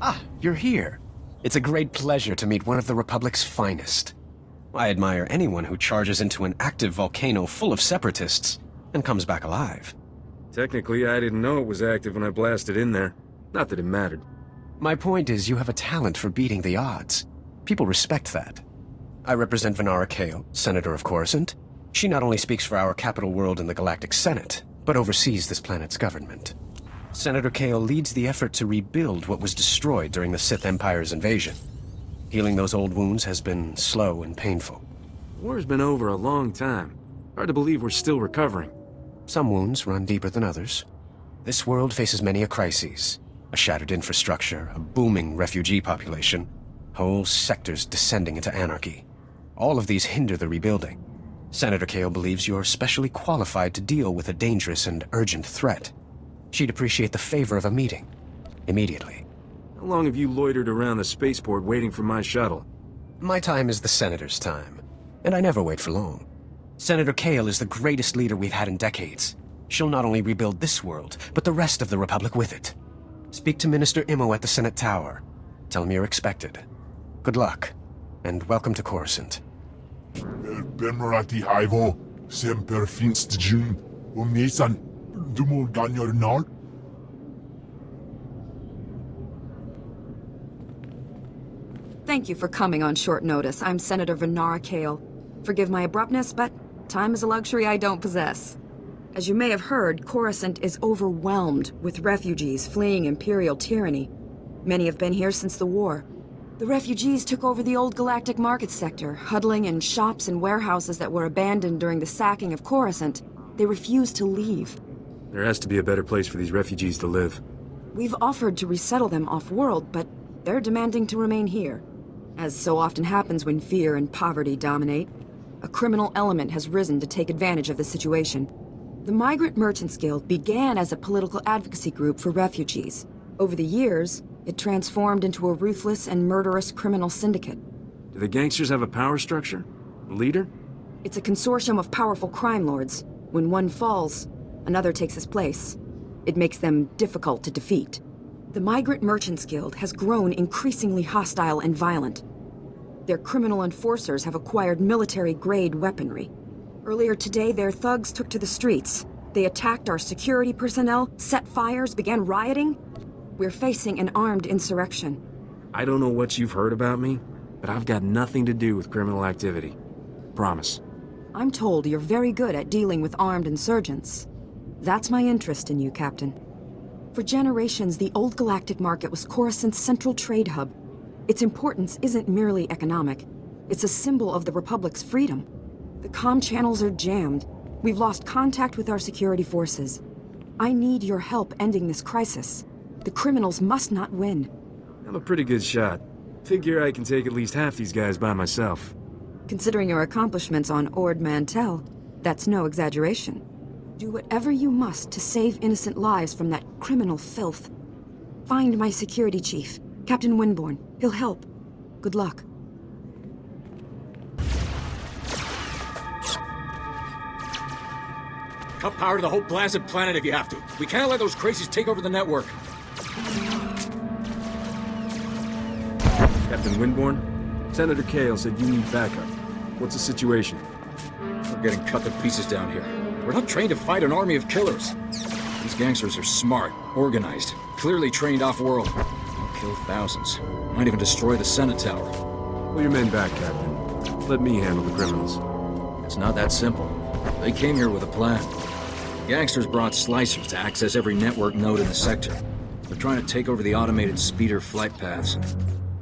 Ah, you're here. It's a great pleasure to meet one of the Republic's finest. I admire anyone who charges into an active volcano full of separatists and comes back alive. Technically, I didn't know it was active when I blasted in there. Not that it mattered. My point is you have a talent for beating the odds. People respect that. I represent Venara Kale, Senator of Coruscant. She not only speaks for our capital world in the Galactic Senate, but oversees this planet's government. Senator Kale leads the effort to rebuild what was destroyed during the Sith Empire's invasion. Healing those old wounds has been slow and painful. War's been over a long time. Hard to believe we're still recovering. Some wounds run deeper than others. This world faces many a crisis. A shattered infrastructure, a booming refugee population, whole sectors descending into anarchy. All of these hinder the rebuilding. Senator Kale believes you're specially qualified to deal with a dangerous and urgent threat. She'd appreciate the favor of a meeting. Immediately. How long have you loitered around the spaceport waiting for my shuttle? My time is the Senator's time, and I never wait for long. Senator Kale is the greatest leader we've had in decades. She'll not only rebuild this world, but the rest of the Republic with it. Speak to Minister Imo at the Senate Tower. Tell him you're expected. Good luck, and welcome to Coruscant. Bemrati Hivo, Semper Finst Jun, Umnesan, Dumul Ganyor Nard. Thank you for coming on short notice. I'm Senator Venara Kale. Forgive my abruptness, but time is a luxury I don't possess. As you may have heard, Coruscant is overwhelmed with refugees fleeing Imperial tyranny. Many have been here since the war. The refugees took over the old galactic market sector, huddling in shops and warehouses that were abandoned during the sacking of Coruscant. They refused to leave. There has to be a better place for these refugees to live. We've offered to resettle them off-world, but they're demanding to remain here. As so often happens when fear and poverty dominate, a criminal element has risen to take advantage of the situation. The Migrant Merchants Guild began as a political advocacy group for refugees. Over the years, it transformed into a ruthless and murderous criminal syndicate. Do the gangsters have a power structure? A leader? It's a consortium of powerful crime lords. When one falls, another takes his place. It makes them difficult to defeat. The Migrant Merchants Guild has grown increasingly hostile and violent. Their criminal enforcers have acquired military-grade weaponry. Earlier today, their thugs took to the streets. They attacked our security personnel, set fires, began rioting. We're facing an armed insurrection. I don't know what you've heard about me, but I've got nothing to do with criminal activity. Promise. I'm told you're very good at dealing with armed insurgents. That's my interest in you, Captain. For generations, the old galactic market was Coruscant's central trade hub. Its importance isn't merely economic. It's a symbol of the Republic's freedom. The comm channels are jammed. We've lost contact with our security forces. I need your help ending this crisis. The criminals must not win. I'm a pretty good shot. Figure I can take at least half these guys by myself. Considering your accomplishments on Ord Mantell, that's no exaggeration. Do whatever you must to save innocent lives from that criminal filth. Find my security chief, Captain Winborn. He'll help. Good luck. Cut power to the whole blasted planet if you have to. We can't let those crazies take over the network. Captain Winborn, Senator Kale said you need backup. What's the situation? We're getting cut to pieces down here. We're not trained to fight an army of killers. These gangsters are smart, organized, clearly trained off-world. They'll kill thousands. Might even destroy the Senate Tower. Pull your men back, Captain. Let me handle the criminals. It's not that simple. They came here with a plan. The gangsters brought slicers to access every network node in the sector. They're trying to take over the automated speeder flight paths.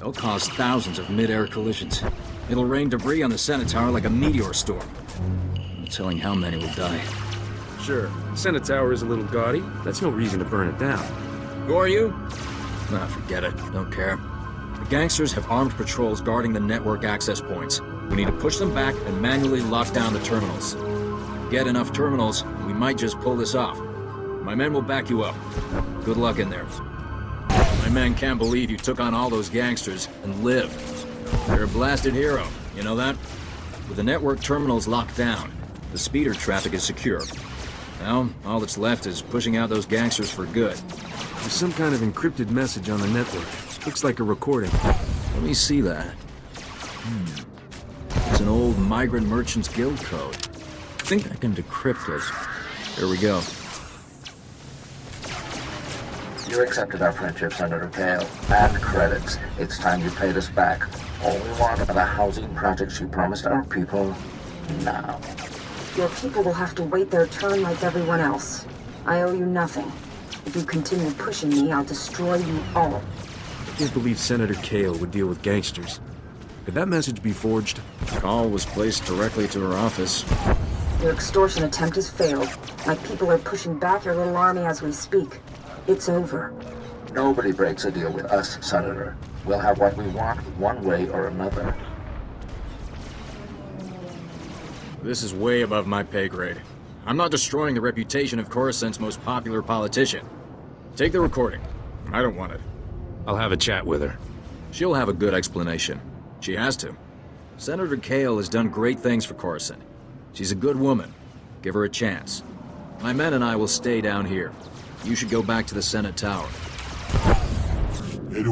They'll cause thousands of mid-air collisions. It'll rain debris on the Senate Tower like a meteor storm. No telling how many will die. Sure, the Senate Tower is a little gaudy. That's no reason to burn it down. Who are you? Nah, forget it. Don't care. The gangsters have armed patrols guarding the network access points. We need to push them back and manually lock down the terminals. Get enough terminals, we might just pull this off. My men will back you up. Good luck in there. My men can't believe you took on all those gangsters and lived. You're a blasted hero, you know that? With the network terminals locked down, the speeder traffic is secure. Now, all that's left is pushing out those gangsters for good. There's some kind of encrypted message on the network. Looks like a recording. Let me see that. It's an old Migrant Merchants Guild code. I think I can decrypt it. Here we go. You accepted our friendship, Senator Kale, and credits. It's time you paid us back. All we want are the housing projects you promised our people now. Your people will have to wait their turn like everyone else. I owe you nothing. If you continue pushing me, I'll destroy you all. I can't believe Senator Kale would deal with gangsters. Could that message be forged? Call was placed directly to her office. Your extortion attempt has failed. My people are pushing back your little army as we speak. It's over. Nobody breaks a deal with us, Senator. We'll have what we want one way or another. This is way above my pay grade. I'm not destroying the reputation of Coruscant's most popular politician. Take the recording. I don't want it. I'll have a chat with her. She'll have a good explanation. She has to. Senator Kale has done great things for Coruscant. She's a good woman. Give her a chance. My men and I will stay down here. You should go back to the Senate Tower. That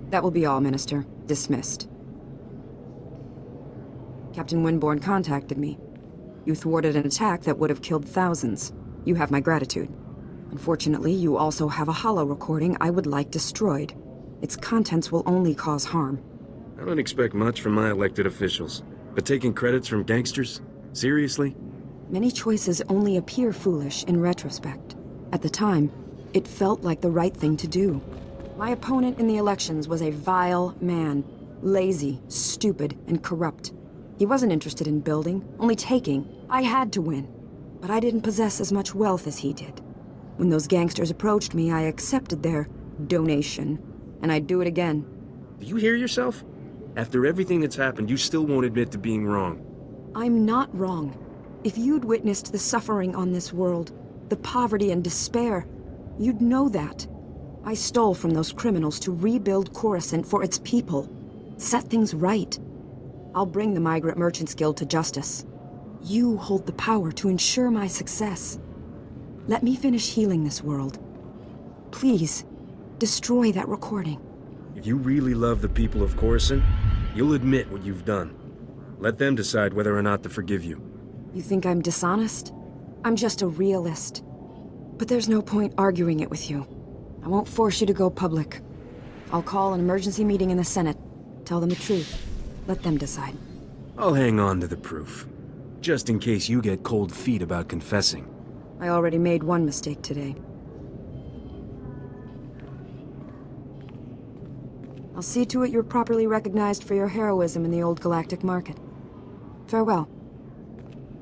That will be all, Minister. Dismissed. Captain Winborn contacted me. You thwarted an attack that would have killed thousands. You have my gratitude. Unfortunately, you also have a holo recording I would like destroyed. Its contents will only cause harm. I don't expect much from my elected officials. But taking credits from gangsters? Seriously? Many choices only appear foolish in retrospect. At the time, it felt like the right thing to do. My opponent in the elections was a vile man. Lazy, stupid, and corrupt. He wasn't interested in building, only taking. I had to win. But I didn't possess as much wealth as he did. When those gangsters approached me, I accepted their donation. And I'd do it again. Do you hear yourself? After everything that's happened, you still won't admit to being wrong. I'm not wrong. If you'd witnessed the suffering on this world, the poverty and despair, you'd know that. I stole from those criminals to rebuild Coruscant for its people. Set things right. I'll bring the Migrant Merchants Guild to justice. You hold the power to ensure my success. Let me finish healing this world. Please, destroy that recording. If you really love the people of Coruscant, you'll admit what you've done. Let them decide whether or not to forgive you. You think I'm dishonest? I'm just a realist. But there's no point arguing it with you. I won't force you to go public. I'll call an emergency meeting in the Senate. Tell them the truth. Let them decide. I'll hang on to the proof. Just in case you get cold feet about confessing. I already made one mistake today. I'll see to it you're properly recognized for your heroism in the old galactic market. Farewell.